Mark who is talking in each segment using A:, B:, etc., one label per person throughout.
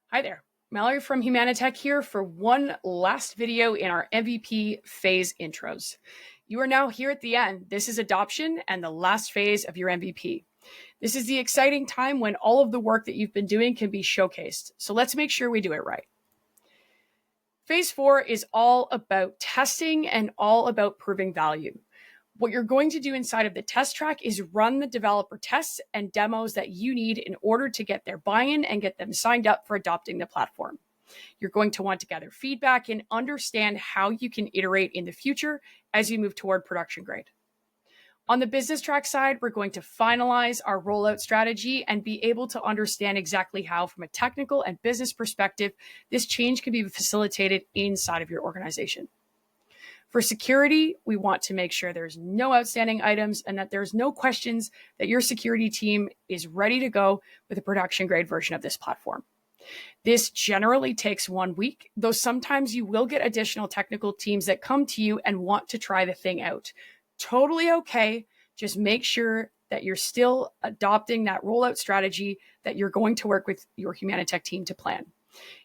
A: Hi there, Mallory from Humanitec here for one last video in our MVP phase intros. You are now here at the end. This is adoption and the last phase of your MVP. This is the exciting time when all of the work that you've been doing can be showcased. So let's make sure we do it right. Phase 4 is all about testing and all about proving value. What you're going to do inside of the test track is run the developer tests and demos that you need in order to get their buy-in and get them signed up for adopting the platform. You're going to want to gather feedback and understand how you can iterate in the future as you move toward production grade. On the business track side, we're going to finalize our rollout strategy and be able to understand exactly how, from a technical and business perspective, this change can be facilitated inside of your organization. For security, we want to make sure there's no outstanding items and that there's no questions that your security team is ready to go with a production grade version of this platform. This generally takes 1 week, though sometimes you will get additional technical teams that come to you and want to try the thing out. Totally okay. Just make sure that you're still adopting that rollout strategy that you're going to work with your Humanitec team to plan.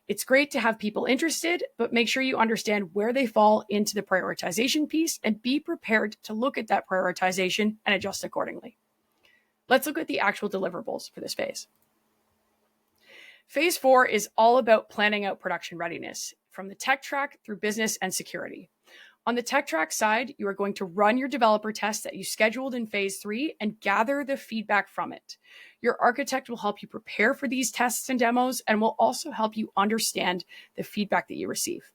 A: It's great to have people interested, but make sure you understand where they fall into the prioritization piece and be prepared to look at that prioritization and adjust accordingly. Let's look at the actual deliverables for this phase. Phase 4 is all about planning out production readiness from the tech track through business and security. On the tech track side, you are going to run your developer tests that you scheduled in phase 3 and gather the feedback from it. Your architect will help you prepare for these tests and demos and will also help you understand the feedback that you receive.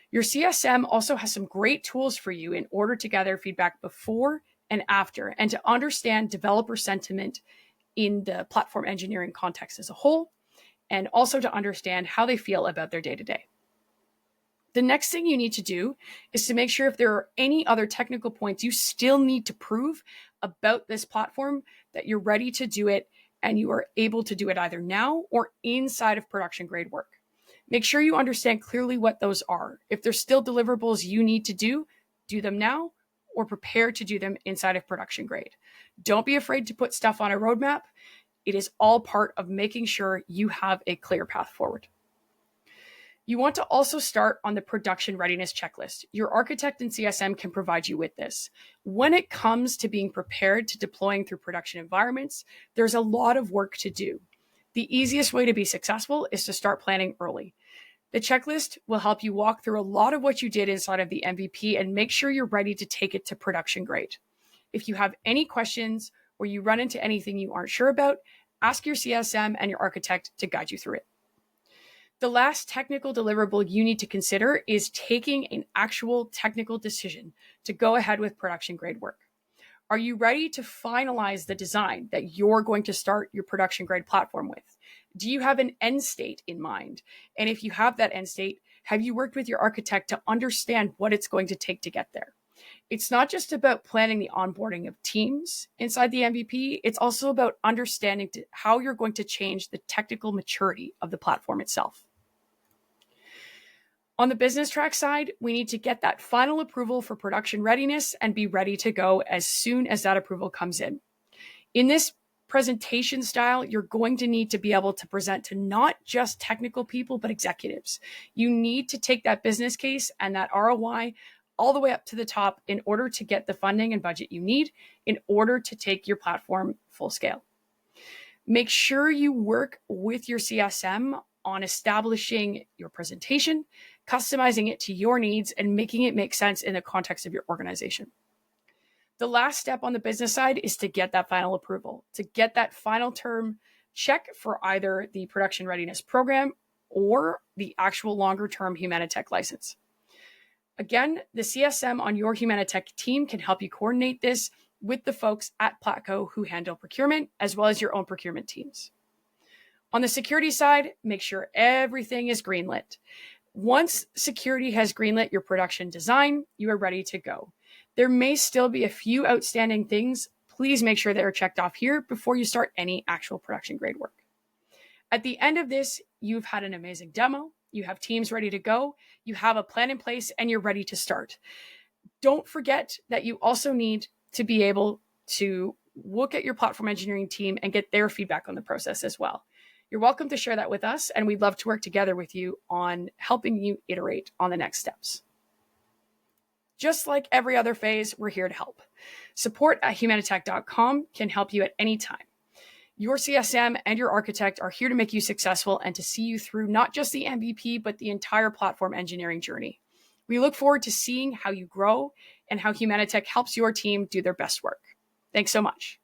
A: Your CSM also has some great tools for you in order to gather feedback before and after and to understand developer sentiment in the platform engineering context as a whole, and also to understand how they feel about their day-to-day. The next thing you need to do is to make sure if there are any other technical points you still need to prove about this platform, that you're ready to do it and you are able to do it either now or inside of production grade work. Make sure you understand clearly what those are. If there's still deliverables you need to do them now or prepare to do them inside of production grade. Don't be afraid to put stuff on a roadmap. It is all part of making sure you have a clear path forward. You want to also start on the production readiness checklist. Your architect and CSM can provide you with this. When it comes to being prepared to deploying through production environments, there's a lot of work to do. The easiest way to be successful is to start planning early. The checklist will help you walk through a lot of what you did inside of the MVP and make sure you're ready to take it to production grade. If you have any questions or you run into anything you aren't sure about, ask your CSM and your architect to guide you through it. The last technical deliverable you need to consider is taking an actual technical decision to go ahead with production grade work. Are you ready to finalize the design that you're going to start your production grade platform with? Do you have an end state in mind? And if you have that end state, have you worked with your architect to understand what it's going to take to get there? It's not just about planning the onboarding of teams inside the MVP. It's also about understanding how you're going to change the technical maturity of the platform itself. On the business track side, we need to get that final approval for production readiness and be ready to go as soon as that approval comes in. In this presentation style, you're going to need to be able to present to not just technical people, but executives. You need to take that business case and that ROI all the way up to the top in order to get the funding and budget you need in order to take your platform full scale. Make sure you work with your CSM on establishing your presentation, customizing it to your needs, and making it make sense in the context of your organization. The last step on the business side is to get that final approval, to get that final term check for either the production readiness program or the actual longer term Humanitec license. Again, the CSM on your Humanitec team can help you coordinate this with the folks at Platco who handle procurement, as well as your own procurement teams. On the security side, make sure everything is greenlit. Once security has greenlit your production design, you are ready to go. There may still be a few outstanding things. Please make sure they're checked off here before you start any actual production grade work. At the end of this, you've had an amazing demo. You have teams ready to go. You have a plan in place and you're ready to start. Don't forget that you also need to be able to look at your platform engineering team and get their feedback on the process as well. You're welcome to share that with us, and we'd love to work together with you on helping you iterate on the next steps. Just like every other phase, we're here to help. Support at humanitec.com can help you at any time. Your CSM and your architect are here to make you successful and to see you through not just the MVP, but the entire platform engineering journey. We look forward to seeing how you grow and how Humanitec helps your team do their best work. Thanks so much.